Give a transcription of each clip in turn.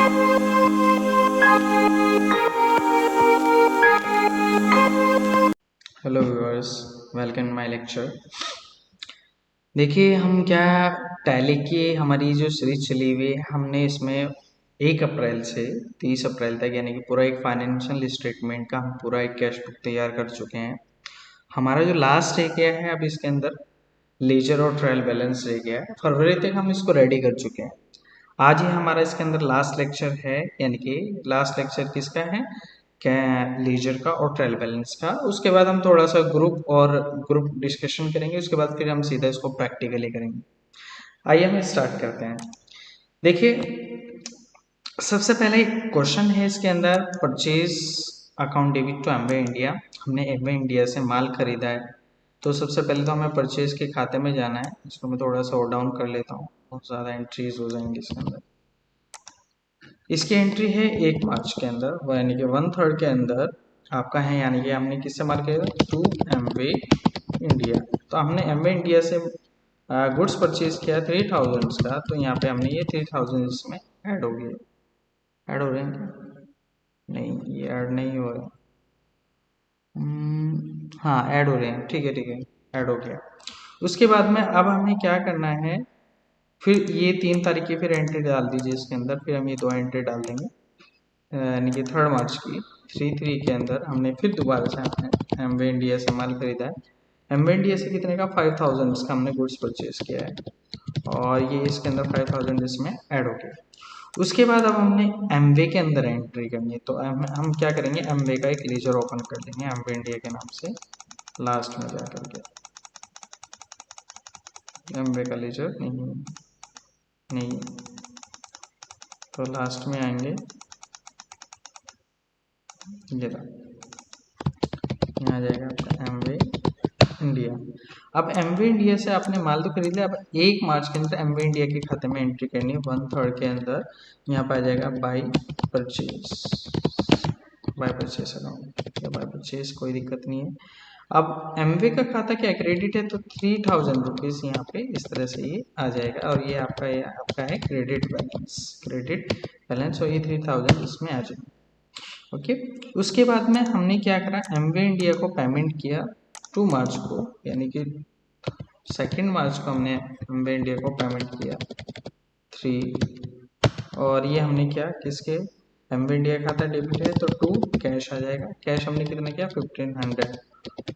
Hello viewers, welcome my lecture. देखिए हम क्या टैली की हमारी जो सीरीज चली हुई है, हमने इसमें 1 अप्रैल से 30 अप्रैल तक यानी कि पूरा एक फाइनेंशियल स्टेटमेंट का हम पूरा एक कैश बुक तैयार कर चुके हैं। हमारा जो लास्ट रह गया है अब इसके अंदर लेजर और ट्रायल बैलेंस रह गया है। फरवरी तक हम इसको रेडी कर चुके हैं। आज ही हमारा इसके अंदर लास्ट लेक्चर है, यानी कि लास्ट लेक्चर किसका है, क्या लीजर का और ट्रायल बैलेंस का। उसके बाद हम थोड़ा सा ग्रुप डिस्कशन करेंगे, उसके बाद फिर हम सीधा इसको प्रैक्टिकली करेंगे। आइए हम स्टार्ट करते हैं। देखिए सबसे पहले क्वेश्चन है इसके अंदर, purchase account debit to Amway India. हमने एमवे इंडिया से माल खरीदा है, तो सबसे पहले तो हमें परचेज के खाते में जाना है। इसको मैं थोड़ा सा और डाउन कर लेता हूँ, बहुत ज़्यादा एंट्रीज हो जाएंगी इसके अंदर। इसकी एंट्री है 1 मार्च के अंदर, वो यानी कि 1/3 के अंदर आपका है, यानी कि हमने किससे माल खरीदा, टू एमवे इंडिया। तो हमने एमवे इंडिया से गुड्स परचेज किया 3000 का, तो यहाँ पे हमने ये 3000 इसमें ऐड हो गया। ऐड हो रहे हैं क्या? नहीं, ये ऐड नहीं हो रहा। हाँ ऐड हो रहे हैं, ठीक है ठीक है, ऐड हो गया। उसके बाद में अब हमें क्या करना है, फिर ये 3 तारीख की फिर एंट्री डाल दीजिए इसके अंदर। फिर हम ये 2 एंट्री डाल देंगे, यानी कि 3 मार्च की 3/3 के अंदर हमने फिर दोबारा से एमवे इंडिया से माल खरीदा है। एमवे इंडिया से कितने का, 5000 इसका हमने गुड्स परचेज किया है, और ये इसके अंदर 5000 इसमें ऐड हो गया। उसके बाद अब हमने एमवे के अंदर एंट्री करनी है, तो हम क्या करेंगे, एमवे का एक लेजर ओपन कर लेंगे एमवे इंडिया के नाम से, लास्ट में जा करके। एमवे का लेजर नहीं, तो लास्ट में आएंगे, ये यहाँ आ जाएगा आपका एमवे इंडिया। अब एमवे इंडिया से आपने माल तो खरीद लिया, अब 1 मार्च के अंदर एमवे इंडिया के खाते में एंट्री करनी है 1/3 के अंदर। यहाँ पर आ जाएगा बाय परचेज अकाउंट या बाय परचेज, कोई दिक्कत नहीं है। अब एमवे का खाता क्या क्रेडिट है, तो 3000 रुपीज़ यहाँ पे इस तरह से ये आ जाएगा, और ये आपका है क्रेडिट बैलेंस, और ये 3000 इसमें आ जाएगा। ओके, उसके बाद में हमने क्या करा, एमवे इंडिया को पेमेंट किया 2 मार्च को, यानी कि 2 मार्च को हमने एमवे इंडिया को पेमेंट किया 3, और ये हमने क्या किसके, एमवे इंडिया खाता डेबिट है तो 2 कैश आ जाएगा। कैश हमने कितना किया 1500,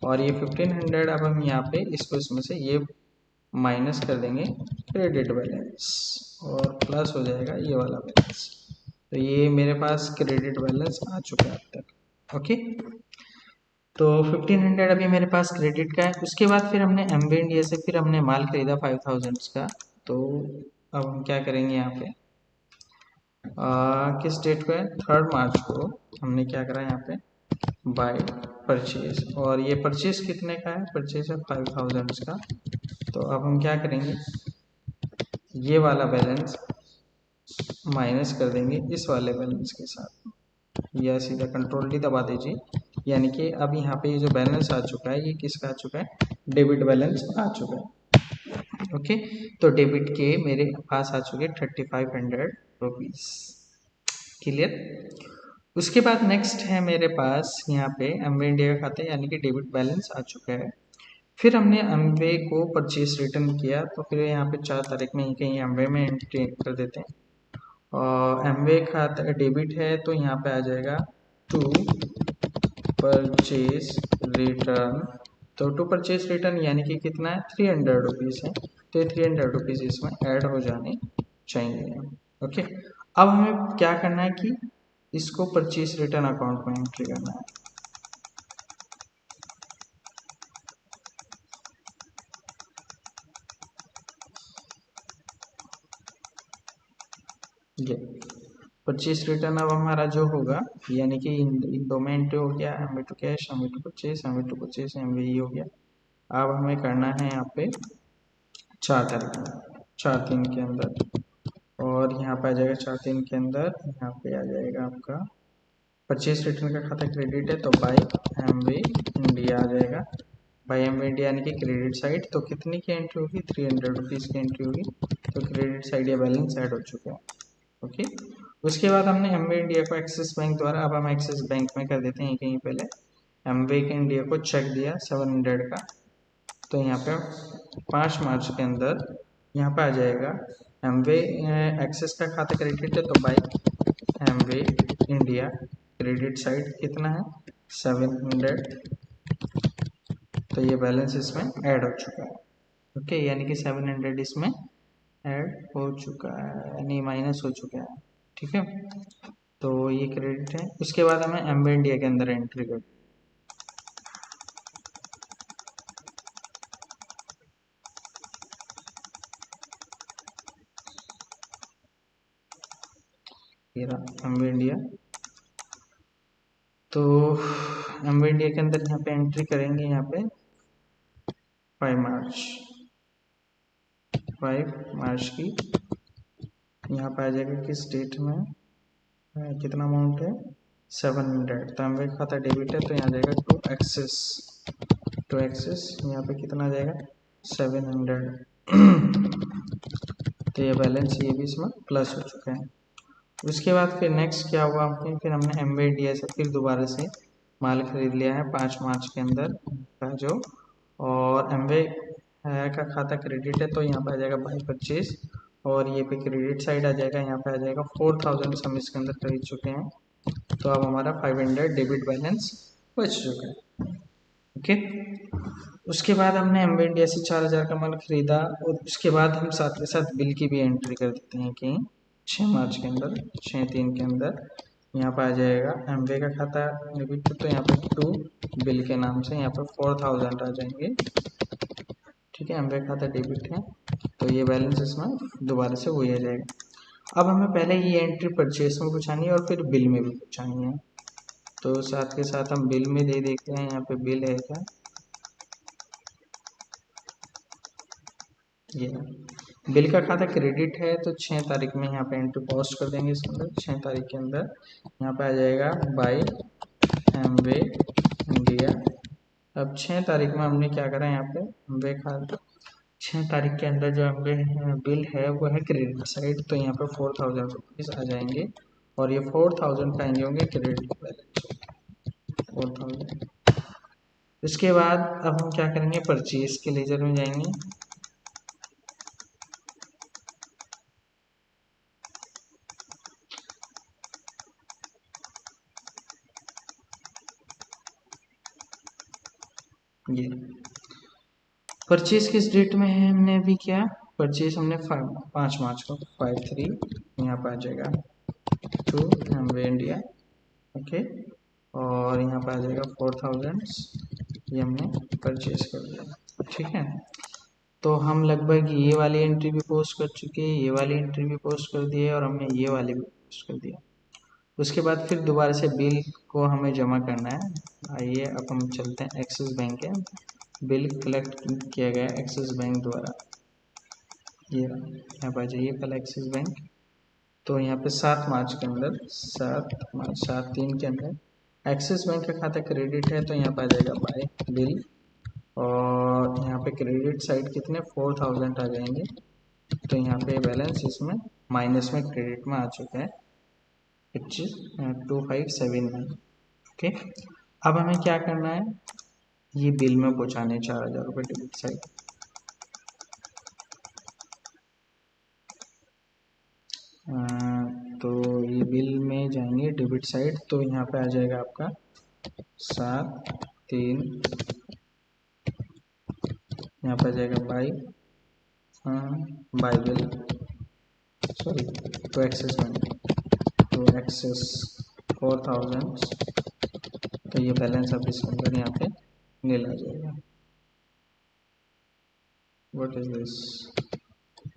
और ये 1500 अब हम यहाँ पे इसको इसमें से ये माइनस कर देंगे क्रेडिट बैलेंस, और प्लस हो जाएगा ये वाला बैलेंस। तो ये मेरे पास क्रेडिट बैलेंस आ चुका है अब तक। ओके, तो 1500 अभी मेरे पास क्रेडिट का है। उसके बाद फिर हमने एमवे इंडिया से फिर हमने माल खरीदा 5000 का, तो अब हम क्या करेंगे यहाँ पे, किस डेट को है, 3 मार्च को हमने क्या करा यहाँ पे, बाय परचेज, और ये परचेज कितने का है, परचेज है 5000 का। तो अब हम क्या करेंगे, ये वाला बैलेंस माइनस कर देंगे इस वाले बैलेंस के साथ, या सीधा कंट्रोल डी दबा दीजिए, यानी कि अब यहाँ पे ये जो बैलेंस आ चुका है ये किसका आ चुका है, डेबिट बैलेंस आ चुका है। ओके, तो डेबिट के मेरे पास आ चुके 3500 रुपीज़। क्लियर। उसके बाद नेक्स्ट है मेरे पास यहाँ पे एमवे इंडिया का खाता, यानी कि डेबिट बैलेंस आ चुका है। फिर हमने एमवे को परचेज रिटर्न किया, तो फिर यहाँ पे 4 तारीख में कहीं एमवे में एंट्री कर देते हैं, और एमवे खाता डेबिट है तो यहाँ पे आ जाएगा टू परचेज रिटर्न। तो टू परचेज रिटर्न यानी कि कितना है, 300 रुपीज़ है, तो ये 300 रुपीज़ इसमें ऐड हो जाने चाहिए। ओके, अब हमें क्या करना है कि इसको परचेज रिटर्न अकाउंट में एंट्री करना है। ये परचेज रिटर्न अब हमारा जो होगा, यानी कि इन दो में एंट्री हो गया, Amway to cash, Amway to purchase, Amway हो गया। अब हमें करना है यहाँ पे 4 तारीख में, 4/3 के अंदर, और यहाँ पे आ जाएगा 4/3 के अंदर, यहाँ पे आ जाएगा आपका परचेज रिटर्न का खाता क्रेडिट है, तो बाय एमवे इंडिया आ जाएगा। बाय एमवे इंडिया यानी कि क्रेडिट साइड, तो कितनी की एंट्री होगी, 300 रुपीज़ की एंट्री होगी, तो क्रेडिट साइड या बैलेंस ऐड हो चुका है। ओके, उसके बाद हमने एमवे इंडिया को एक्सिस बैंक द्वारा, अब हम एक्सिस बैंक में कर देते हैं कहीं पहले एमवे के इंडिया को चेक दिया 700 का, तो यहाँ पे 5 मार्च के अंदर यहाँ पे आ जाएगा एमवे एक्सिस का खाता क्रेडिट है, तो by Amway India credit side कितना है 700, तो ये बैलेंस इसमें ऐड हो चुका है। ओके, यानी कि 700 इसमें ऐड हो चुका है, यानी माइनस हो चुका है। ठीक है, तो ये क्रेडिट है। उसके बाद हमें एमवे इंडिया के अंदर एंट्री कर, एमवे इंडिया, तो एमवे इंडिया के अंदर यहाँ पे एंट्री करेंगे, यहाँ पे 5 मार्च की यहाँ पे आ जाएगा किस डेट में, कितना अमाउंट है 700, तो एमवे खाता डेबिट है, तो यहाँ जाएगा टू एक्सेस यहाँ पे कितना आ जाएगा 700 तो ये बैलेंस ये भी इसमें प्लस हो चुका है। उसके बाद फिर नेक्स्ट क्या हुआ, फिर हमने एमवे इंडिया से फिर दोबारा से माल खरीद लिया है 5 मार्च के अंदर का जो, और एमवे का खाता क्रेडिट है, तो यहाँ पे आ जाएगा बाई परचेज, और ये पे क्रेडिट साइड आ जाएगा, यहाँ पे आ जाएगा 4000 हम इसके अंदर खरीद चुके हैं, तो अब हमारा 500 डेबिट बैलेंस बच चुका है। ओके, उसके बाद हमने एमवे इंडिया से 4000 का माल खरीदा, और उसके बाद हम साथ के साथ बिल की भी एंट्री कर देते हैं कि 6 मार्च के अंदर 6/3 के अंदर यहाँ पर आ जाएगा एमवे का खाता डेबिट, तो यहाँ पर टू बिल के नाम से यहाँ पर 4000 आ जाएंगे। ठीक है, एमवे खाता डेबिट है, तो ये बैलेंस इसमें दोबारा से वही आ जाएगा। अब हमें पहले ये एंट्री परचेस में पूछानी है और फिर बिल में भी पूछानी है, तो साथ के साथ हम बिल में दे देखते हैं, यहाँ पे बिल है क्या, ये बिल का खाता क्रेडिट है, तो 6 तारीख में यहाँ पे एंट्री पोस्ट कर देंगे इसके अंदर, 6 तारीख के अंदर यहाँ पे आ जाएगा बाई एमवे इंडिया। अब 6 तारीख में हमने क्या करा, यहाँ पे एमवे खाता 6 तारीख के अंदर जो एमवे बिल है वो है क्रेडिट साइड, तो यहाँ पे 4000 रुपीज़ आ जाएंगे, और ये 4000 का आएंगे होंगे क्रेडिट बैलेंस 4000। इसके बाद अब हम क्या करेंगे, परचेज के लेजर में जाएंगे, ये परचेज किस डेट में है, हमने अभी क्या परचेज हमने 5 मार्च को 53 यहाँ पर आ जाएगा टू एमवे इंडिया। ओके, और यहाँ पर आ जाएगा 4000, ये हमने परचेज कर दिया। ठीक है, तो हम लगभग ये वाली एंट्री भी पोस्ट कर चुके हैं, ये वाली एंट्री भी पोस्ट कर दी है, और हमने ये वाली भी पोस्ट कर दिया। उसके बाद फिर दोबारा से बिल को हमें जमा करना है। आइए अब हम चलते हैं एक्सिस बैंक है, बिल कलेक्ट किया गया एक्सिस बैंक द्वारा, ये यहाँ पर आ जाइए पहले एक्सिस बैंक, तो यहाँ पे 7 मार्च के अंदर 7 मार्च 7/3 के अंदर एक्सिस बैंक का खाता क्रेडिट है, तो यहाँ पर आ जाएगा बाय बिल, और यहाँ पे क्रेडिट साइड कितने 4000 आ जाएंगे, तो यहाँ पे बैलेंस इसमें माइनस में क्रेडिट में आ चुका है 2579। ओके, अब हमें क्या करना है, ये बिल में पहुँचाने 4000 रुपये डेबिट साइड, तो ये बिल में जाएंगे डेबिट साइड, तो यहाँ पे आ जाएगा आपका 7/3, यहाँ पे आ जाएगा बाई बिल, सॉरी तो एक्सेस बैंक, तो एक्सेस 4000, तो ये बैलेंस अब इसके अंदर यहाँ पे नील आ जाएगा। व्हाट इज दिस,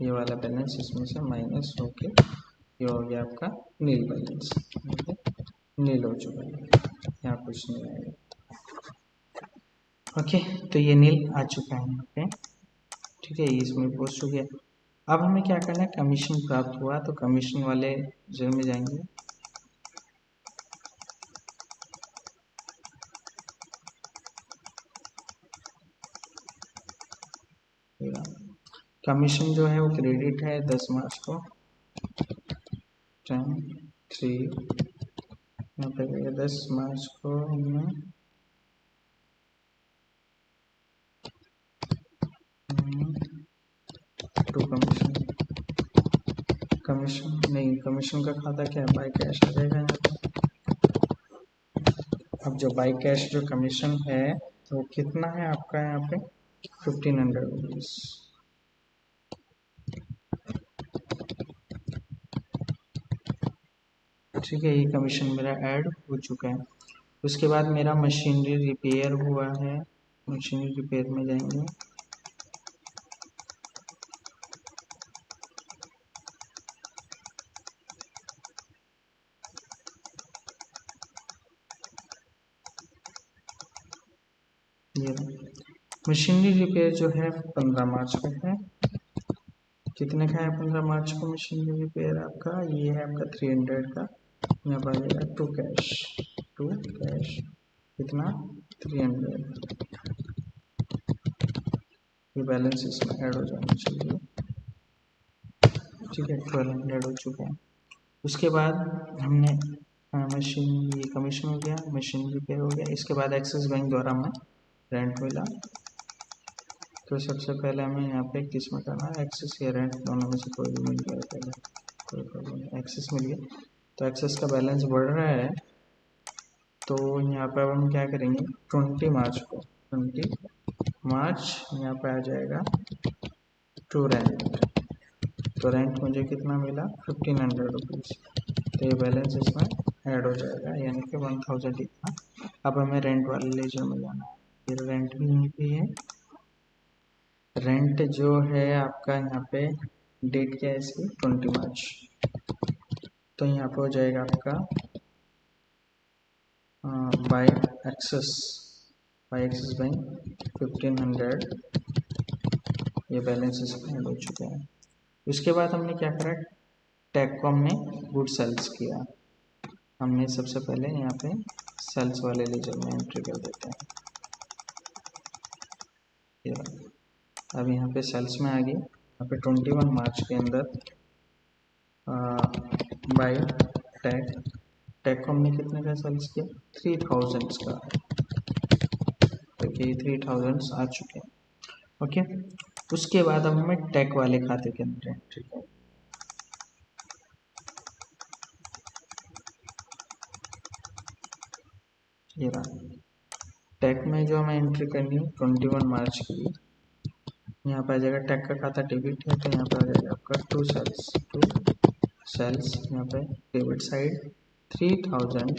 ये वाला बैलेंस इसमें से माइनस होके ये हो गया आपका नील बैलेंस, नील हो चुका है, यहाँ कुछ नहीं आएगा। ओके, तो ये नील आ चुका है यहाँ पे। ठीक है, ये इसमें पोस्ट हो गया। अब हमें क्या करना है, कमीशन प्राप्त हुआ, तो कमीशन वाले जर में जाएंगे, कमीशन जो है वो क्रेडिट है 10 मार्च को, 3, यहाँ पे 10 मार्च को हमने टू कमीशन नहीं, कमीशन का खाता क्या है, बाई कैश आ जाएगा यहाँ पे। अब जो बाई कैश जो कमीशन है तो कितना है आपका यहाँ पे 1500 रुपीज़। ठीक है, ये कमीशन मेरा ऐड हो चुका है। उसके बाद मेरा मशीनरी रिपेयर हुआ है, मशीनरी रिपेयर में जाएंगे। ये मशीनरी रिपेयर जो है 15 मार्च का है। कितने का है 15 मार्च को मशीनरी रिपेयर आपका, ये है आपका 300 का। यहाँ पर आ जाएगा टू कैश कितना 300। ये बैलेंस इसमें ऐड हो जाना चाहिए। ठीक है, 1200 हो चुका है। उसके बाद हमने मशीन, ये कमीशन हो गया, मशीन रिपेयर हो गया। इसके बाद एक्सिस बैंक द्वारा हमें रेंट मिला। तो सबसे पहले हमें यहाँ पे किस में करना है, एक्सिस या रेंट, दोनों में से कोई भी मिल गया पहले, कोई प्रॉब्लम नहीं, एक्सिस मिल गया। तो एक्सिस का बैलेंस बढ़ रहा है, तो यहाँ पर हम क्या करेंगे 20 मार्च को, 20 मार्च यहाँ पे आ जाएगा टू रेंट। तो रेंट मुझे कितना मिला 1500 रुपीज़। तो ये बैलेंस इसमें ऐड हो जाएगा, यानी कि 1000 इतना। अब हमें रेंट वाले लेजर में जाना है, फिर रेंट भी यहीं पे है। रेंट जो है आपका यहाँ पे डेट क्या है इसकी 20 मार्च। तो यहाँ पे हो जाएगा आपका बाय एक्सिस बैंक 1500, ये बैलेंस इसमें ऐड हो चुका है। उसके बाद हमने क्या करा, टैग को हमने गुड सेल्स किया। हमने सबसे पहले यहाँ पे सेल्स वाले लेजर में एंट्री कर देते हैं। अब यहाँ पे सेल्स में आ गए, यहाँ पे 21 मार्च के अंदर बाय टैग को हमने कितने का सेल्स किया 3000 का। ओके, 3000 आ चुके हैं। ओके, उसके बाद अब हमें टैग वाले खाते के अंदर एंट्री कर, ये रहा टैग में जो हमें एंट्री करनी है 21 मार्च की। यहाँ पे आ जाएगा टैग का खाता डेबिट है, तो यहाँ पे आ जाएगा आपका टू सेल्स, यहाँ पे डेबिट साइड 3000।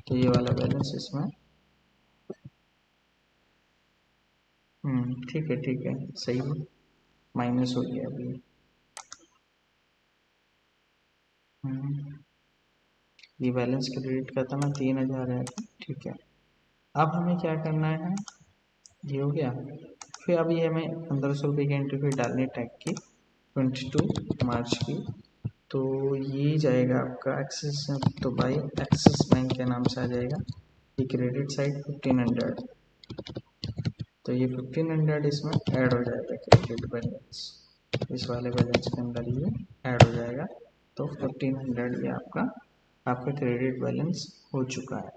तो ये वाला बैलेंस इसमें, ठीक है सही है, माइनस हो गया अभी। ये बैलेंस क्रेडिट का था ना 3000 है, ठीक है। अब हमें क्या करना है, ये हो गया। फिर अभी हमें 1500 रुपये की एंट्री फी डालनी है टैग की 22 मार्च की। तो ये जाएगा आपका एक्सिस, तो भाई एक्सिस बैंक के नाम से आ जाएगा। ये क्रेडिट साइड 1500, तो ये 1500 इसमें ऐड हो जाएगा क्रेडिट बैलेंस, इस वाले बैलेंस के अंदर ये ऐड हो जाएगा। तो 1500 ये आपका क्रेडिट बैलेंस हो चुका है।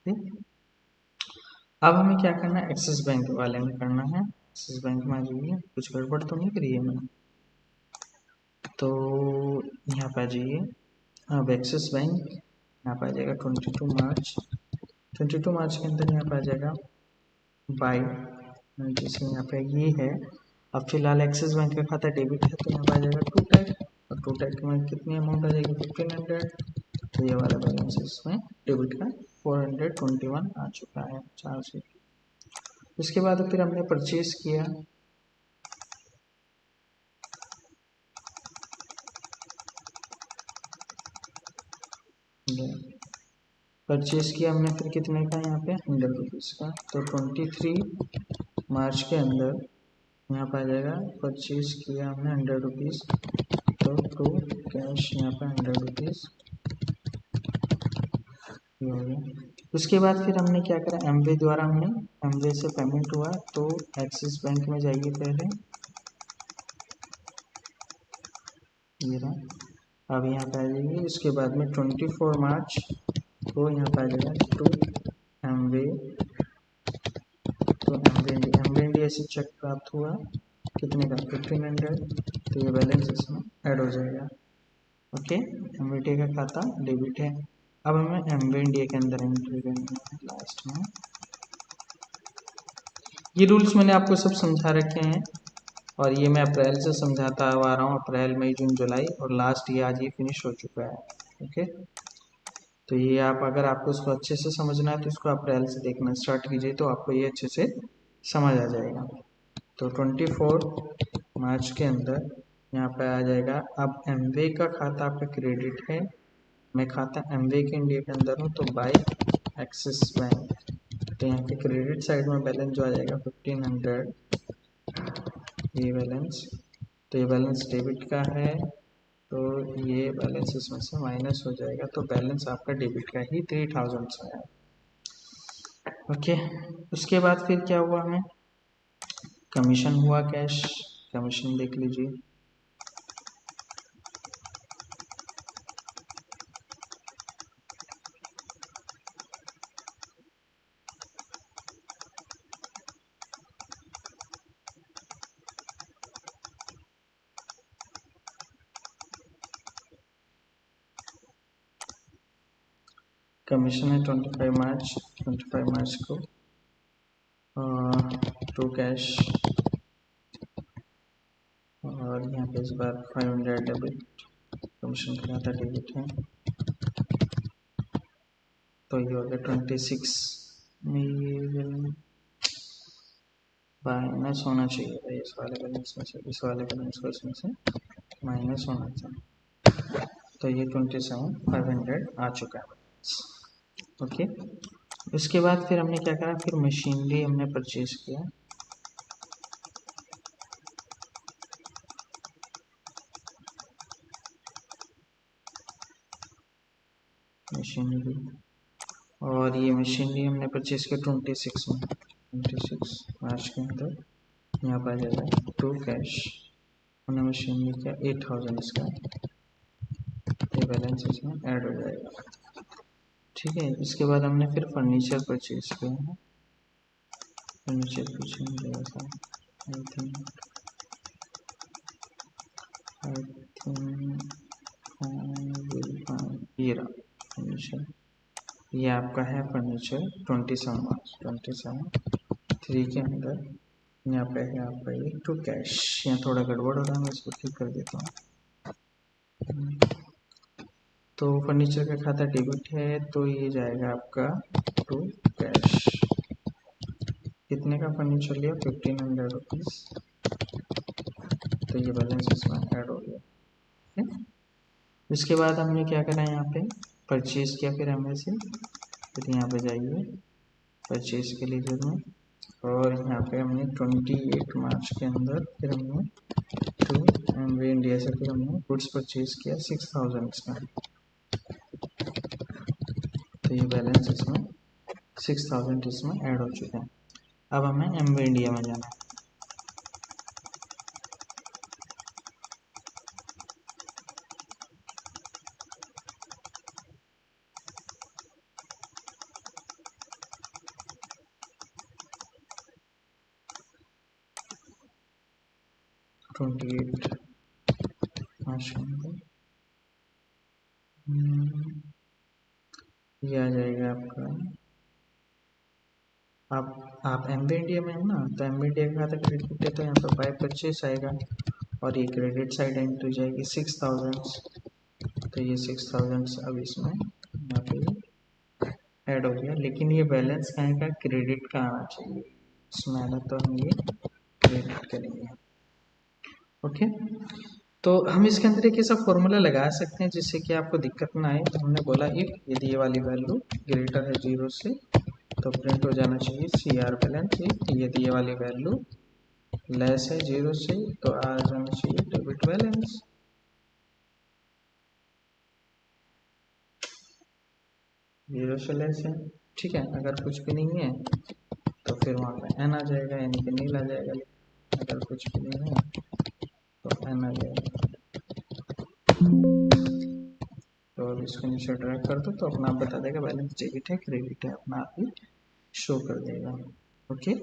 ठीक, अब हमें क्या करना है, एक्सिस बैंक वाले में करना है। एक्सिस बैंक में आ जाइए, कुछ गड़बड़ तो नहीं करी है मैंने, तो यहाँ पे आ जाइए। अब एक्सिस बैंक यहाँ पे आ जाएगा 22 मार्च के अंदर यहाँ पे आ जाएगा बाई, जैसे यहाँ पे ये है। अब फिलहाल एक्सिस बैंक का खाता डेबिट है, तो यहाँ पे आ जाएगा टू टैग, और टू टैग में कितनी अमाउंट आ जाएगी 1500। तो ये वाला बैलेंस इसमें डेबिट का 421 आ चुका है 4 से। उसके बाद फिर हमने परचेज किया, परचेज किया हमने फिर कितने का, यहाँ पे 100 रुपीज़ का। तो 23 मार्च के अंदर यहाँ पे आ जाएगा, परचेज किया हमने 100 रुपीज़, तो टू कैश यहाँ पे 100 रुपीज़ ये हो गया। उसके बाद फिर हमने क्या करा, एमवे द्वारा हमने एमवे से पेमेंट हुआ, तो एक्सिस बैंक में जाइए पहले, ये रहा अब यहाँ पे आ जाइए, इसके बाद में 24 मार्च को यहाँ पे आ जाएगा टू एमवे, तो एमवे इंडिया से चेक प्राप्त हुआ कितने का 1500, तो ये बैलेंस इसमें ऐड हो जाएगा। ओके, एमवे इंडिया का खाता डेबिट है। अब हमें एमवे इंडिया के अंदर एंट्री करनी है लास्ट में। ये रूल्स मैंने आपको सब समझा रखे हैं और ये मैं अप्रैल से समझाता आ रहा हूँ, अप्रैल मई जून जुलाई, और लास्ट ये आज ये फिनिश हो चुका है। ओके, तो ये आप अगर आपको इसको अच्छे से समझना है तो इसको अप्रैल से देखना स्टार्ट कीजिए, तो आपको ये अच्छे से समझ आ जाएगा। तो 24 मार्च के अंदर यहाँ पे आ जाएगा। अब एमवे का खाता आपका क्रेडिट है, मैं खाता एमवे के इंडिया के अंदर हूँ, तो बाय एक्सिस बैंक, तो यहाँ पे क्रेडिट साइड में बैलेंस जो आ जाएगा 1500, ये बैलेंस, तो ये बैलेंस डेबिट का है, तो ये बैलेंस इसमें से माइनस हो जाएगा, तो बैलेंस आपका डेबिट का ही 3000 से है। ओके, उसके बाद फिर क्या हुआ, हमें कमीशन हुआ कैश, कमीशन देख लीजिए। कमीशन है 25 मार्च को टू कैश, और यहाँ पे इस बार 500 डेबिट, कमीशन का खाता डेबिट है, तो ये हो गया 26 में, ये माइनस होना चाहिए भाई इस वाले बैलेंस में से, इस वाले बैलेंस को इसमें से माइनस होना चाहिए, तो ये 27,500 आ चुका है। ओके, उसके बाद फिर हमने क्या करा, फिर मशीनरी हमने परचेज किया, मशीनरी, और ये मशीनरी हमने परचेज किया 26 में, 26 मार्च के अंदर, यहाँ पर आ जाएगा टू कैश, हमने मशीनरी किया 8000 इसका, ये बैलेंस इसमें ऐड हो जाएगा। ठीक है, इसके बाद हमने फिर फर्नीचर परचेज किया है, फर्नीचर कुछ नहीं ऐसा, आई थिंक ये रहा फर्नीचर, ये आपका है फर्नीचर 27 मार्च 27 के अंदर, यहाँ पे है आपका ये टू कैश, यहाँ थोड़ा गड़बड़ हो रहा है, मैं इसको ठीक कर देता हूँ। तो फर्नीचर का खाता डेबिट है, तो ये जाएगा आपका टू कैश, कितने का फर्नीचर लिया 1500 रुपीज़, तो ये बैलेंस इसमें ऐड हो गया। इसके बाद हमने क्या करा, यहाँ पे परचेज किया, फिर हमें से फिर यहाँ पे जाइए परचेज के लिए में, और यहाँ पे हमने 28 मार्च के अंदर फिर हमने टू एमवे इंडिया से फिर हमने गुड्स परचेज किया 6000 इसका, तो ये बैलेंस इसमें 6000 इसमें ऐड हो चुका है। अब हमें एमवे इंडिया में जाना है, ट्वेंटी एट मार्च के अंदर ये आ जाएगा आपका, आप एमवे इंडिया में है ना, तो एमवे इंडिया का खाता क्रेडिट है, तो यहाँ पर बाय परचेस आएगा, और ये क्रेडिट साइड एंट्री जाएगी 6000, तो ये 6000 अब इसमें यहाँ पे ऐड हो गया, लेकिन ये बैलेंस कहाँ का क्रेडिट का आना चाहिए, इसमें आना, तो हम ये क्रेडिट करेंगे। ओके, तो हम इसके अंदर एक ऐसा फॉर्मूला लगा सकते हैं जिससे कि आपको दिक्कत ना आए, तो हमने बोला इफ यदि ये वाली वैल्यू ग्रेटर है 0 से, तो प्रिंट हो जाना चाहिए सी आर बैलेंस, यदि ये वाली वैल्यू लेस है 0 से, तो आ जाना चाहिए डेबिट बैलेंस। 0 से लेस है, ठीक है, अगर कुछ भी नहीं है तो फिर वहाँ पे एन आ जाएगा, यानी कि नील आ जाएगा, अगर कुछ भी नहीं है तो एन आ जाएगा। और इसको नीचे ड्रैग कर दो तो अपना आप बता देगा बैलेंस डेबिट है क्रेडिट है, अपना आप ही शो कर देगा। ओके,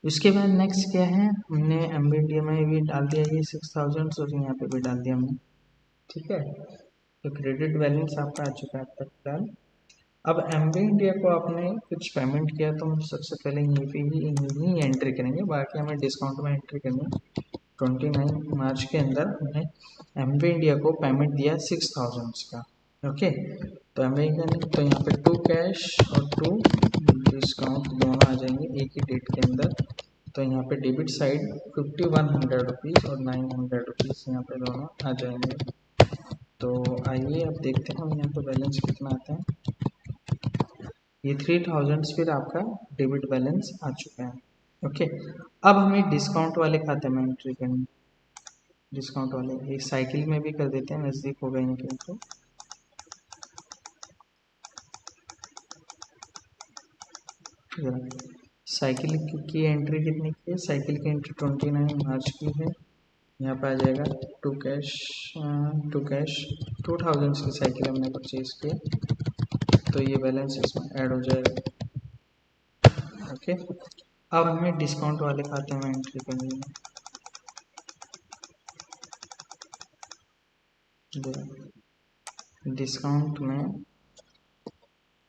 उसके बाद नेक्स्ट क्या है, हमने एमबी इंडिया में भी डाल दिया ये 6000 और यहाँ पे भी डाल दिया हमने। ठीक है, तो क्रेडिट बैलेंस आपका आ चुका है अब तक फिलहाल। अब एमबी इंडिया को आपने कुछ पेमेंट किया तो हम सबसे पहले यहीं पे ही एंट्री करेंगे, बाकी हमें डिस्काउंट में एंट्री करनी है। 29 मार्च के अंदर हमने एमबी इंडिया को पेमेंट दिया 6000 का। ओके, तो एमबी इंडिया तो यहाँ पे 2 कैश और 2 डिस्काउंट दोनों आ जाएंगे एक ही डेट के अंदर। तो यहाँ पे डेबिट साइड 5100 रुपीज़ और 900 रुपीज़ यहाँ पे दोनों आ जाएंगे। तो आइए अब देखते हैं हम यहाँ पे बैलेंस कितना आता है। ये 3000 फिर आपका डेबिट बैलेंस आ चुका है। ओके, अब हमें डिस्काउंट वाले खाते में एंट्री करनी है। डिस्काउंट वाले एक साइकिल में भी कर देते हैं, नज़दीक हो गए इनके। तो साइकिल की एंट्री कितनी की है, साइकिल की एंट्री 29 मार्च की है। यहाँ पे आ जाएगा 2 कैश 2000 की साइकिल हमने परचेज की, तो ये बैलेंस इसमें ऐड हो जाएगा। ओके, अब हमें डिस्काउंट वाले खाते में एंट्री करनी है। डिस्काउंट में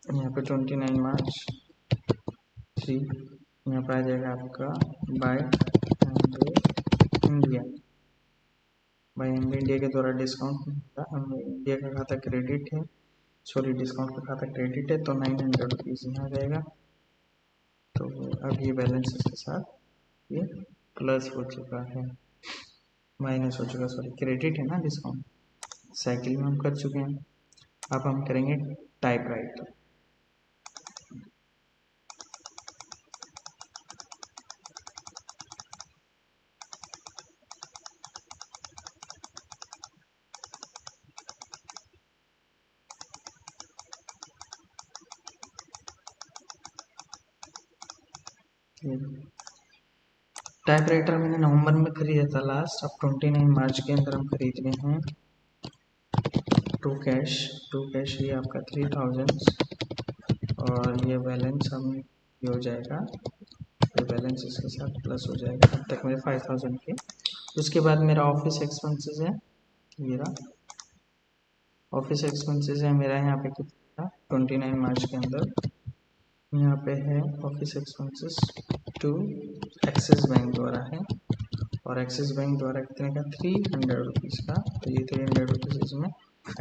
यहाँ पे 29 मार्च 3 यहाँ पे आ जाएगा आपका बाय इंडिया। बाय इंडिया के द्वारा डिस्काउंट इंडिया का खाता क्रेडिट है, सॉरी डिस्काउंट का खाता क्रेडिट है, तो 900 रुपीज़ यहाँ आ जाएगा। तो अब ये बैलेंस इसके साथ ये प्लस हो चुका है, माइनस हो चुका, सॉरी क्रेडिट है ना डिस्काउंट। साइकिल में हम कर चुके हैं, अब हम करेंगे टाइप राइटर। टाइप राइटर मैंने नवंबर में खरीदा था लास्ट, अब 29 मार्च के अंदर हम खरीद रहे हैं। 2 कैश ये आपका 3000 और ये बैलेंस हम ये हो जाएगा, ये बैलेंस इसके साथ प्लस हो जाएगा। अब तक मेरे 5000 के। उसके बाद मेरा ऑफिस एक्सपेंसेस है, मेरा ऑफिस एक्सपेंसेस है मेरा यहाँ पे कितना 29 मार्च के अंदर। यहाँ पे है office expenses to Axis Bank द्वारा है, और एक्सिस बैंक द्वारा कितने का 300 रुपीज़ का, तो ये 300 रुपीज़ इसमें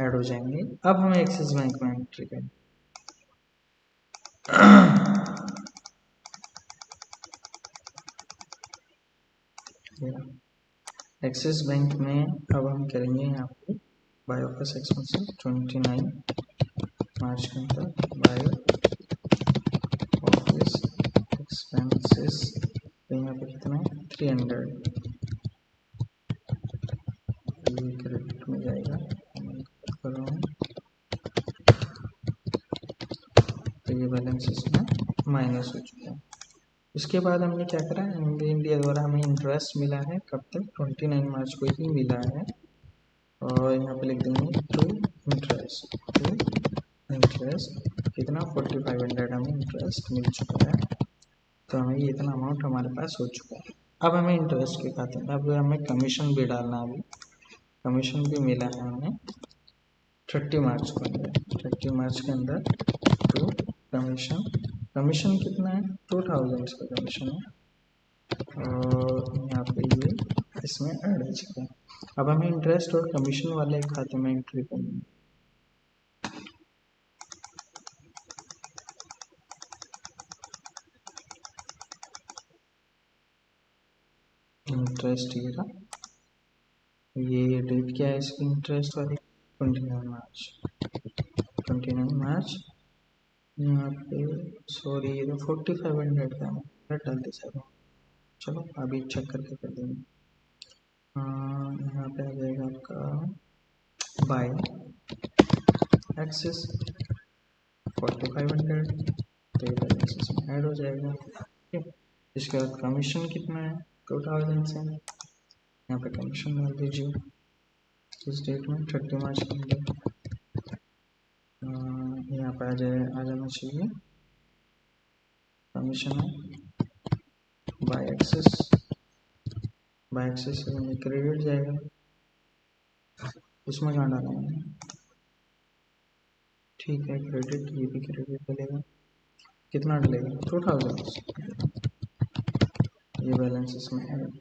ऐड हो जाएंगे। अब हमें एक्सिस बैंक में एंट्री करनी। एक्सिस बैंक में अब हम करेंगे यहाँ पे बाय ऑफिस एक्सपेंसेस 29 मार्च के अंदर बाय ऑफिस एक्सपेंसेस, तो यहाँ पे कितना है 300, ये क्रेडिट में जाएगा, कर रहा हूँ, तो ये बैलेंस इसमें माइनस हो चुका है। उसके बाद हमने क्या करा, इंडिया द्वारा हमें इंटरेस्ट मिला है, कब तक 29 मार्च को ही मिला है, और यहाँ पे लिख देंगे टू इंटरेस्ट कितना 4500 हमें इंटरेस्ट मिल चुका है। तो हमें ये इतना अमाउंट हमारे पास हो चुका है। अब हमें इंटरेस्ट के खाते में अब हमें कमीशन भी डालना है, अभी कमीशन भी मिला है हमें 30 मार्च को अंदर, 30 मार्च के अंदर टू कमीशन कितना है 2000 का कमीशन है, और यहाँ पे ये इसमें ऐड हो चुका है। अब हमें इंटरेस्ट और कमीशन वाले खाते में एंट्री करनी है। इंटरेस्ट ये रहा, ये डेट क्या है इसकी इंटरेस्ट वाली 29 मार्च यहाँ पे, सॉरी ये तो 4500 का है, डालते सब। चलो अभी चेक करके कर देंगे। यहाँ पे आ जाएगा आपका बाय एक्सिस 4500, तो ये बैलेंस इसमें ऐड हो जाएगा। ठीक है, इसके बाद कमीशन कितना है 2000 से, यहाँ पे कमीशन डाल दीजिए। किस डेट में 30 मार्च के अंदर यहाँ पे आ जाना चाहिए कमीशन बाय एक्सेस में क्रेडिट जाएगा, उसमें कहाँ डालना है। ठीक है, क्रेडिट, ये भी क्रेडिट डलेगा। कितना डलेगा? 2000। ये बैलेंस इसमें ऐड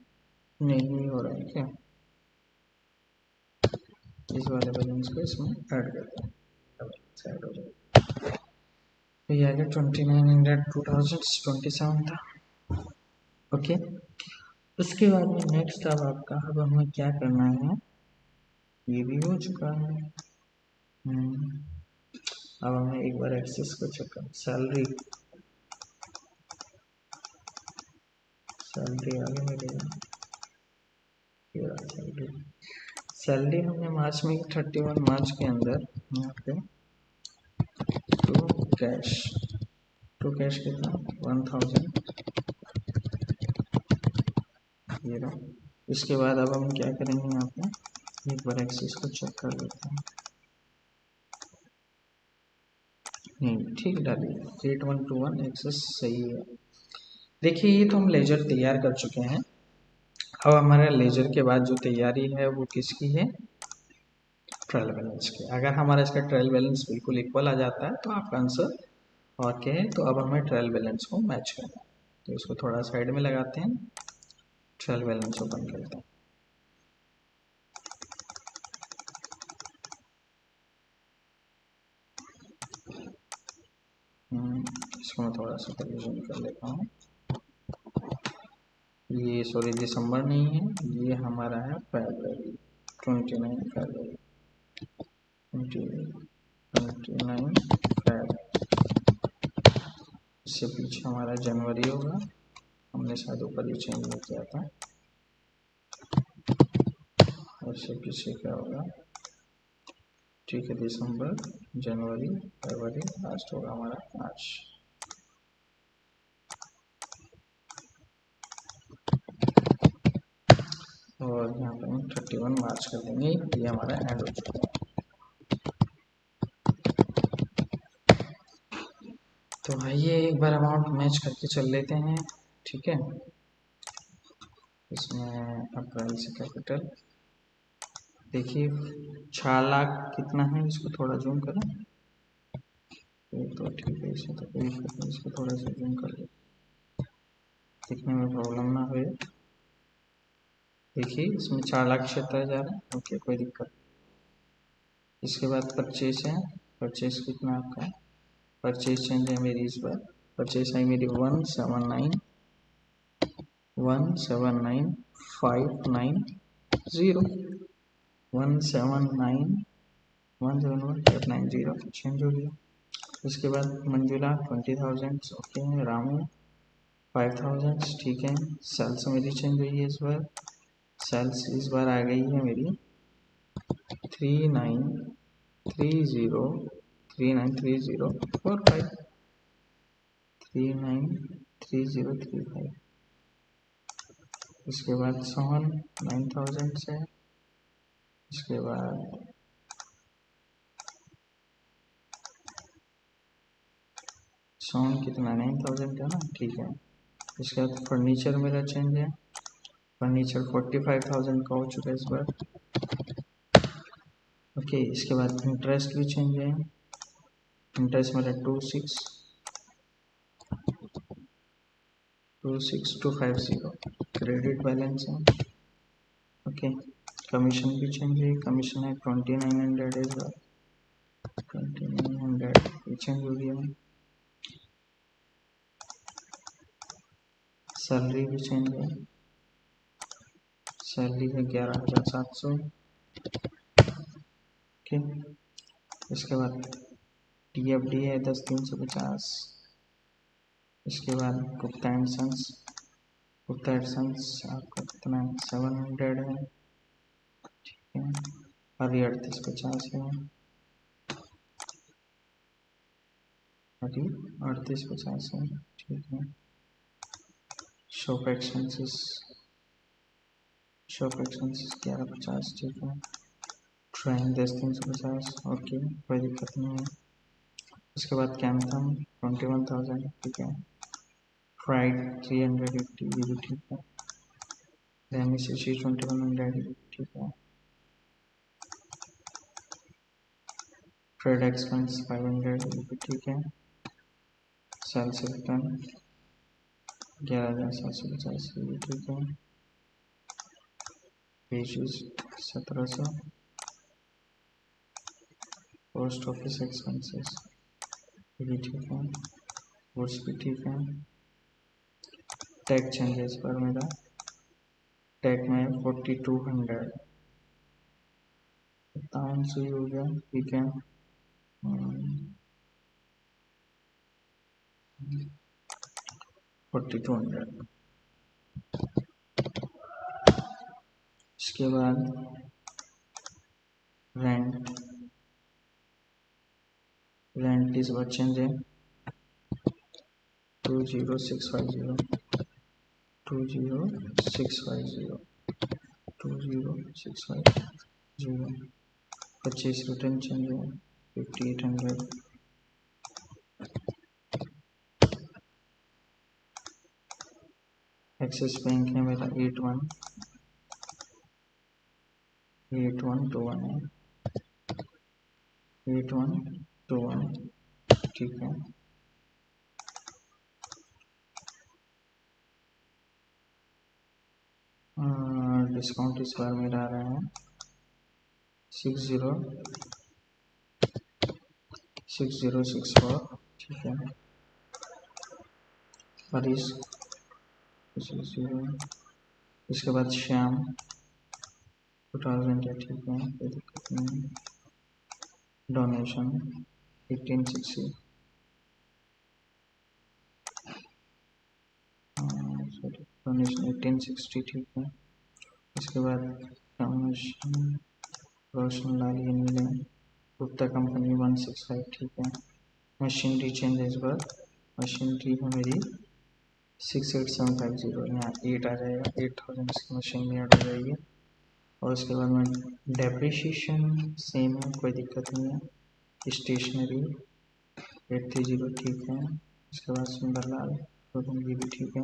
नहीं हो रहा है क्या? इस वाले बैलेंस को इसमें ऐड करते हैं, ऐड हो जाएगा। तो ये आ गया 2900, 2027 था। ओके, उसके बाद में नेक्स्ट अब हमें क्या करना है, ये भी हो चुका है। अब हमें एक बार एक्सेस को चेक कर, सैलरी आगे मिलेगा। सैलरी हमने मार्च में 31 मार्च के अंदर यहाँ पे टू कैश कितना 1000 ये रहा। इसके बाद अब हम क्या करेंगे, यहाँ पे एक बार एक्सेस को चेक कर लेते हैं। नहीं, ठीक डालिए, 8121 एक्सेस सही है। देखिए, ये तो हम लेजर तैयार कर चुके हैं। अब हमारा लेजर के बाद जो तैयारी है वो किसकी है, ट्रायल बैलेंस की। अगर हमारा इसका ट्रायल बैलेंस बिल्कुल इक्वल आ जाता है तो आपका आंसर और क्या है, तो अब हमें ट्रायल बैलेंस को मैच करना है। तो इसको थोड़ा साइड में लगाते हैं, ट्रायल बैलेंस ओपन करते हैं। इसको मैं थोड़ा सा रिविजन कर लेता हूँ। ये सॉरी दिसंबर नहीं है, ये हमारा है फरवरी, 29 फरवरी, 29 फरवरी। इससे पीछे हमारा जनवरी होगा, हमने शायद ऊपर ही चेंज नहीं किया था। और इससे पीछे क्या होगा, ठीक है, दिसंबर, जनवरी, फरवरी, लास्ट होगा हमारा मार्च। और यहाँ पे हम 31 मार्च कर देंगे, ये हमारा एंड हो चुका है। तो आइए एक बार अमाउंट मैच करके चल लेते हैं, ठीक है। इसमें अप्रैल से कैपिटल देखिए 6 लाख कितना है, इसको थोड़ा जूम करें। तो ठीक है, इसे तो कोई दिक्कत नहीं, इसको थोड़ा सा जूम कर ले, दिखने में प्रॉब्लम ना हो। देखिए इसमें 4,76,000 है। ओके, कोई दिक्कत। इसके बाद परचेस है, परचेस कितना आपका, परचेस चेंज है मेरी इस बार, परचेस है मेरी 179,590, 179,171,890 चेंज हो गया। उसके बाद मंजुला 20,000, ओके, रामू 5,000, ठीक है। सेल्स मेरी चेंज हुई है इस बार, सेल्स इस बार आ गई है मेरी 393045, 393035। इसके बाद सोहन 9,000 से, इसके बाद सोहन कितना 9,000 का ना, ठीक है। इसके बाद फर्नीचर मेरा चेंज है, फर्नीचर 45,000 का हो चुका है इस बार। ओके, इसके बाद इंटरेस्ट भी चेंज है, इंटरेस्ट मेरा 26,250 क्रेडिट बैलेंस है। ओके, कमीशन भी चेंज है, कमीशन है 2900 इस बार, 2900 ये चेंज हो गया। सैलरी भी चेंज है, सैलरी है 11,700। ओके, इसके बाद TFD है 10,350। इसके बाद गुप्ता एंड सन्स आपका कितना है 700 है, ठीक है। अभी 3850 है, अभी 3850 है, ठीक है। शॉप एक्सपेंसेस 1150, ठीक है। फ्राइन 10,350, ओके कोई दिक्कत नहीं है। उसके बाद कैम्थम 21,000, ठीक है। फ्राइड 380, ये भी ठीक है। MSCC 2100, ठीक है। फ्रेड एक्सपेंस 500, ये भी ठीक है। सेल सिल्टन 11,750, ये भी ठीक है। पेजेस 1700। पोस्ट ऑफिस एक्सपेंसेस ये भी ठीक है। कोर्स भी ठीक है। टैग चेंजेस पर मेरा टैग में 4200 सही हो गया, ठीक है। 4200। इसके बाद रेंट इस बार चेंज है 20650 20650 20650। 25 रिटर्न चेंज है 5800। एक्सिस बैंक है मेरा 8121 है 8121, ठीक है। डिस्काउंट इस बार मेरा आ रहा है 6064, ठीक है। हरीश 60। इसके बाद श्याम 2000 है, ठीक है कोई दिक्कत नहीं। डोनेशन 1860, डोनेशन 1860, ठीक है। इसके बाद रोशन लाल ये नीले गुप्ता कंपनी 165, ठीक है। मशीनरी चेंज है इस बार, मशीनरी है मेरी 68750, यहाँ 8 आ जाएगा, 8000 इसकी मशीन में ऐड हो जाएगी। और उसके बाद में डेप्रिशिएशन सेम है, कोई दिक्कत नहीं है। स्टेशनरी 830, ठीक है। उसके बाद सुंदरलाल ये भी ठीक है।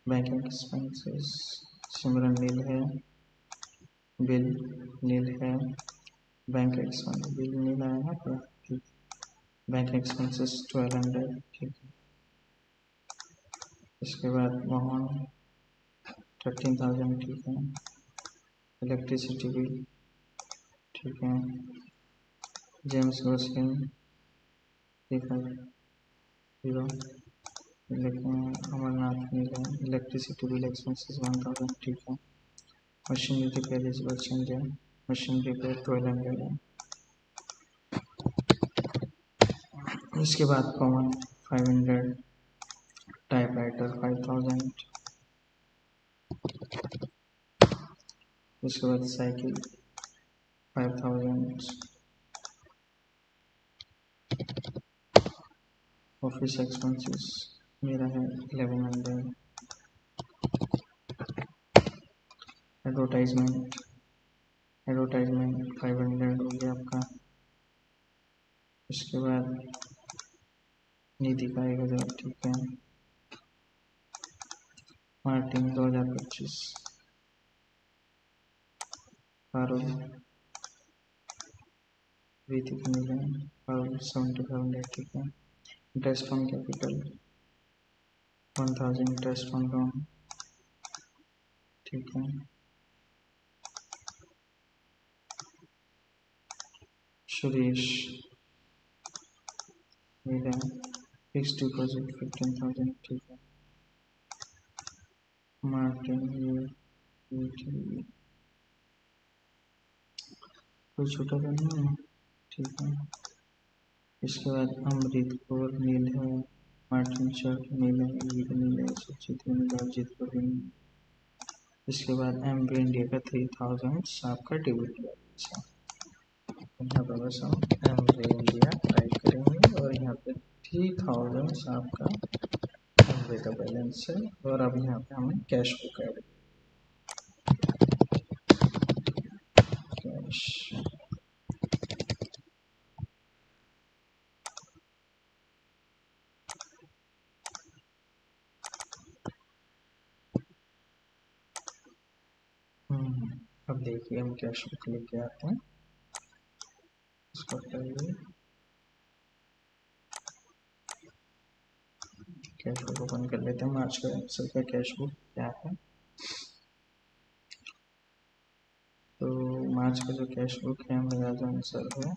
बैंकिंग एक्सपेंसेस सिमरन नील है, बिल नील है। बैंक एक्सपेंस बिल नील आएगा पूरा, ठीक। बैंक एक्सपेंसेस 1200, ठीक है। इसके बाद मोहन 13,000, ठीक है। इलेक्ट्रिसिटी बिल, ठीक है। जेम्स गोस्किन 350, अमरनाथ नीले इलेक्ट्रिसिटी बिल एक्सपेंसेस 1000, ठीक है। मशीनरी रिपेयर इस बार चेंज है, मशीन रिपेयर 1200 है। इसके बाद पवन 500, टाइपराइटर 5000, उसके बाद साइकिल 5000, ऑफिस एक्सपेंसेस मेरा है 1100। एडवर्टाइजमेंट 500 हो गया आपका। उसके बाद निधि का 1000, ठीक है। मार्टिन 2025, पारुल रीतिक मिलन पारुल 7500, ठीक है। Interest on capital 1000, interest on loan, ठीक है। सुरेश मिलन फिक्स डिपॉजिट 15,000, ठीक है। मार्टिन ये कोई छोटा तो नहीं है, ठीक है। इसके बाद अमृत कौर नील है, मार्टिन शर्ट नील है, ईद नील है, सुचित नील है, अजित कौर नील। इसके बाद MB इंडिया का 3000 आपका डेबिट बैलेंस है। यहाँ पर बस हम MB इंडिया टाइप करेंगे और यहाँ पे 3000 आपका MB का बैलेंस है। और अब यहाँ पे हमें कैश बुक ऐड कैश देखिए हम कैश बुक लेके आते हैं, इसको पहले कैश बुक ओपन कर लेते हैं। मार्च का एक्सेल का कैश बुक क्या है, तो मार्च का जो कैश बुक है मेरा जो आंसर है,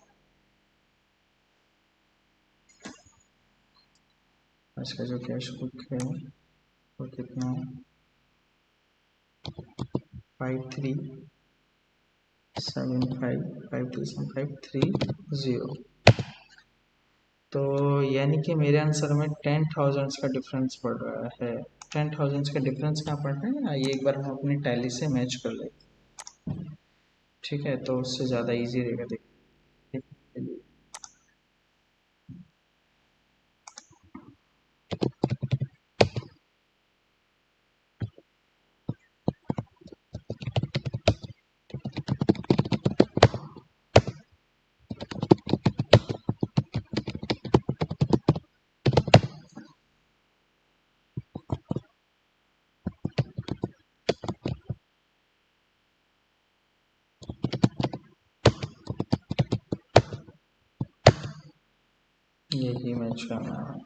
आज का जो कैश बुक है वो कितना है, 53755330। तो यानी कि मेरे आंसर में 10,000 का डिफरेंस पड़ रहा है। 10,000 का डिफरेंस कहाँ पड़ रहा है, ये एक बार हम अपनी टैली से मैच कर ले, ठीक है, तो उससे ज़्यादा इजी रहेगा। देखिए यही मैच करना है।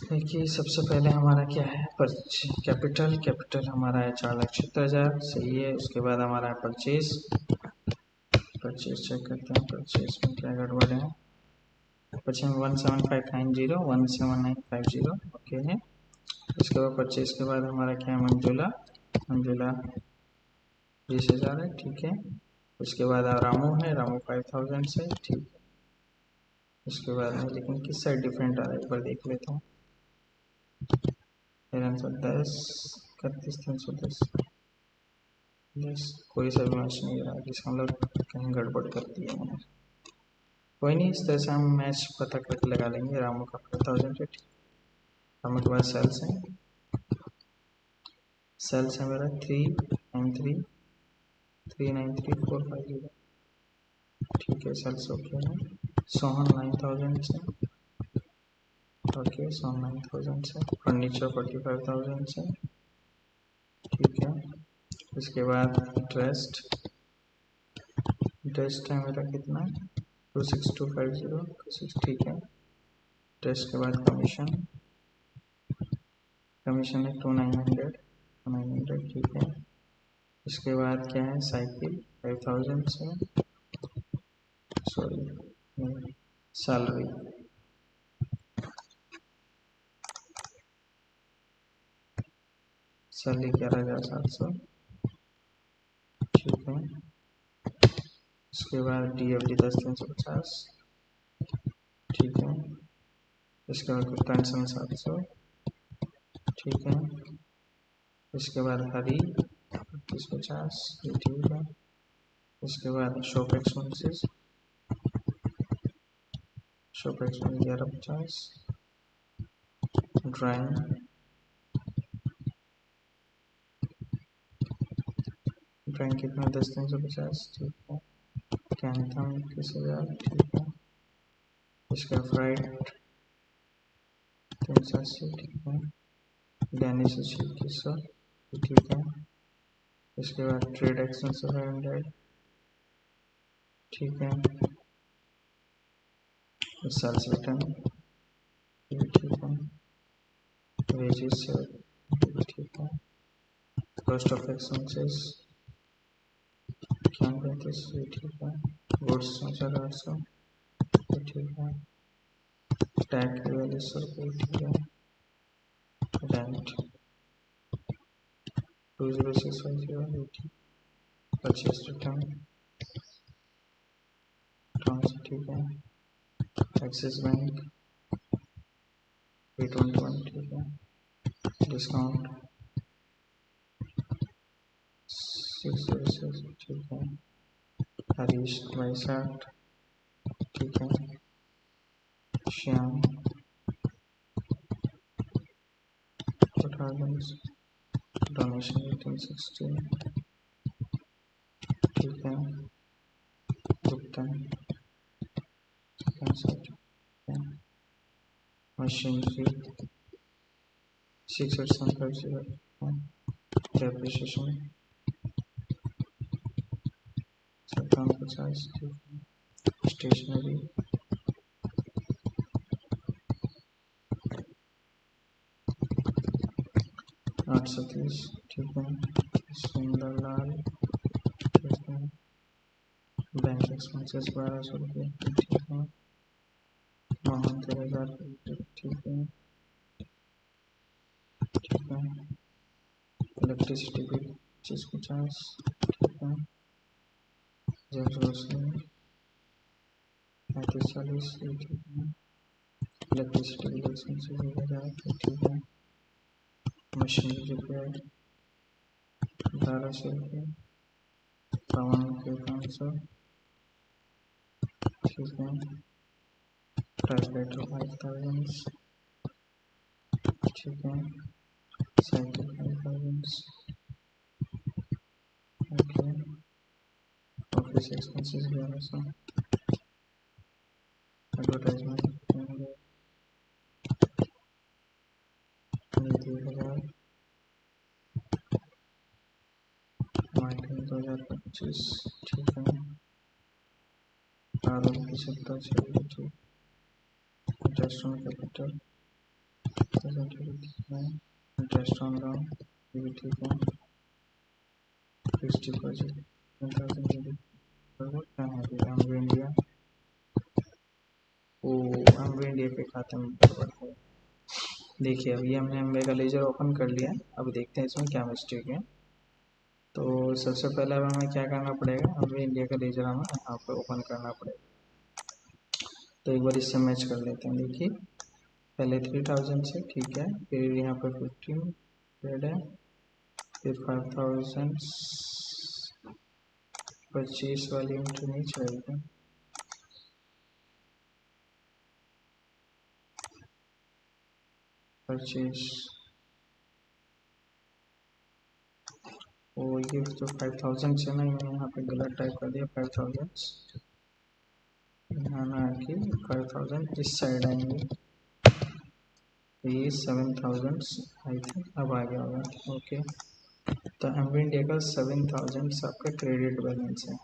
देखिए सबसे पहले हमारा क्या है, कैपिटल कैपिटल हमारा है 4,76,000, सही है। उसके बाद हमारा है परचेज, परचेज चेक करते हैं, परचेज में क्या गड़बड़ है, परचेज 17590 ओके है। उसके बाद परचेज के बाद हमारा क्या है, मंजुला, मंजुला 20,000 है, ठीक है। उसके बाद रामू है, रामू 5,000 से, ठीक है। उसके बाद में लेकिन किस साइड डिफरेंट आ रहा है, एक बार देख लेता हूँ। मेरा आंसर 10, 31,310, कोई सा भी मैच नहीं रहा, जिसका मतलब कहीं गड़बड़ कर दी है मैंने। कोई नहीं, इस तरह से हम मैच पता करके लगा लेंगे। रामू का 5,000 है, ठीक। रामू के बाद सेल्स है, सेल्स है मेरा 393,393,450, ठीक है, सेल्स ओके है। सोहन 9,000 से, ओके, सोहन 9,000 से। फर्नीचर 45,000 से, ठीक है। उसके बाद ड्रेस्ट, ड्रेस्ट है मेरा कितना, 26250, ठीक है। ड्रेस्ट के बाद कमीशन, कमीशन है 2,900, ठीक है। उसके बाद क्या है, साइकिल 5,000 से, सॉरी सैलरी, सैलरी 11,700, ठीक है। उसके बाद DFD 10,350, ठीक है। इसके बाद पेंशन 700, ठीक है। इसके बाद हरी 30,50, ठीक है। उसके बाद shop expenses, shop expense 11,50, drawing, drawing कितना 10,350, ठीक है। कैंथम 21,000, ठीक है। इसका फ्राइट 380, ठीक है। डैनिश 2100, ठीक है। इसके बाद ट्रेड एक्सपेंस 500, ठीक है। सेल्स रिटर्न, ठीक है। वेजेस, ठीक है। कॉस्ट ऑफ एक्सपेंसेस क्या 35, ठीक है। गुड्स 4,800, ठीक है। टैक्स 4,200 रुपये, ठीक है। रेंट 2,0650, ठीक। परचेस रिटर्न ट्रांसफर, ठीक है। एक्सिस बैंक 811, ठीक है। डिस्काउंट 606, ठीक है। हरीश 62, ठीक है। श्याम 18, डोनेशन 1860, ठीक है। भुगतान 65, मशीनरी 68750 डेप्रिसिएशन 5750, स्टेशनरी 830, ठीक है। सुंदरलाल, ठीक है। बैंक एक्सपेंसेस 1200 रुपये, ठीक है। मोहन 13,000, ठीक है, ठीक है। इलेक्ट्रिसिटी बिल 2550, ठीक है। जल रोशनी 3540, ठीक है। इलेक्ट्रिसिटी बिल एक्सपेंसेस 1,000, ठीक है। मशीनरी रिपेयर 1200 रुपये, सामान के 500, ठीक है। टाइपराइटर 5000, ठीक है। Cycle 5000, okay. Office expenses 1100, advertisement 1000, marketing 2025, ठीक है। आरोप की सत्ता चाहिए, ठीक। Interest on capital, interest on loan, ये भी ठीक है। फिक्स डिपॉजिट 10,000, कहाँ है अम्बे इंडिया, ओ अम्बे इंडिया के खाते में गड़बड़ है। देखिए अभी हमने अम्बे का लेजर ओपन कर लिया, अब देखते हैं इसमें क्या मिस्टेक है। तो सबसे पहले अब हमें क्या करना पड़ेगा, अम्बे इंडिया का लेजर हमें यहाँ पर ओपन करना पड़ेगा। तो एक बार इससे मैच कर लेते हैं। देखिए पहले 3000 से, ठीक है। फिर यहाँ पर 15 रेड है, फिर 5000, 25 वाली एंट्री नहीं चाहिए, परचेज, और ये तो 5000 से नहीं, मैंने यहाँ पे गलत टाइप कर दिया। 5000 यहाँ ना आके 5000 इस साइड आएंगे, ये 7000 आई थिंक अब आ गया होगा, ओके। तो एम्बे इंडिया का 7000 आपका क्रेडिट बैलेंस है।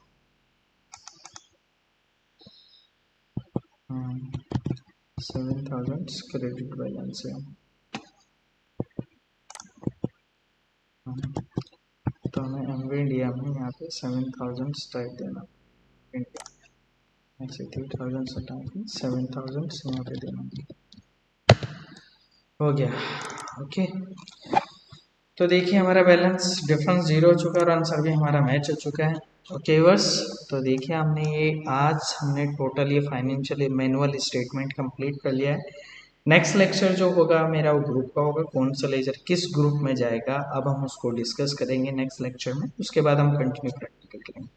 7000 क्रेडिट बैलेंस है। तो हमें एम्बे इंडिया में यहाँ पे 7000 टाइप देना, ऐसे 3000 से टाइप 7000 यहाँ पे देना, हो गया, ओके। तो देखिए हमारा बैलेंस डिफरेंस 0 हो चुका है और आंसर भी हमारा मैच हो चुका है, ओके वर्स। तो देखिए हमने ये आज हमने टोटल ये फाइनेंशियल मैनुअल स्टेटमेंट कंप्लीट कर लिया है। नेक्स्ट लेक्चर जो होगा मेरा वो ग्रुप का होगा, कौन सा लेजर किस ग्रुप में जाएगा अब हम उसको डिस्कस करेंगे नेक्स्ट लेक्चर में, उसके बाद हम कंटिन्यू प्रैक्टिकल करेंगे,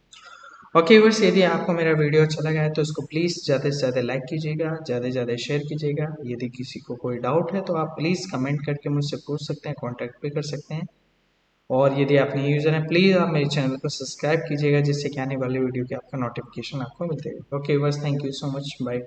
ओके व्यूअर्स। यदि आपको मेरा वीडियो अच्छा लगा है तो इसको प्लीज़ ज़्यादा से ज़्यादा लाइक कीजिएगा, ज़्यादा से ज़्यादा शेयर कीजिएगा। यदि किसी को कोई डाउट है तो आप प्लीज़ कमेंट करके मुझसे पूछ सकते हैं, कॉन्टैक्ट भी कर सकते हैं। और यदि आप नए यूज़र हैं प्लीज़ आप मेरे चैनल को सब्सक्राइब कीजिएगा, जिससे कि आने वाली वीडियो की आपका नोटिफिकेशन आपको मिलते रहे, okay viewers. Thank you so much, bye.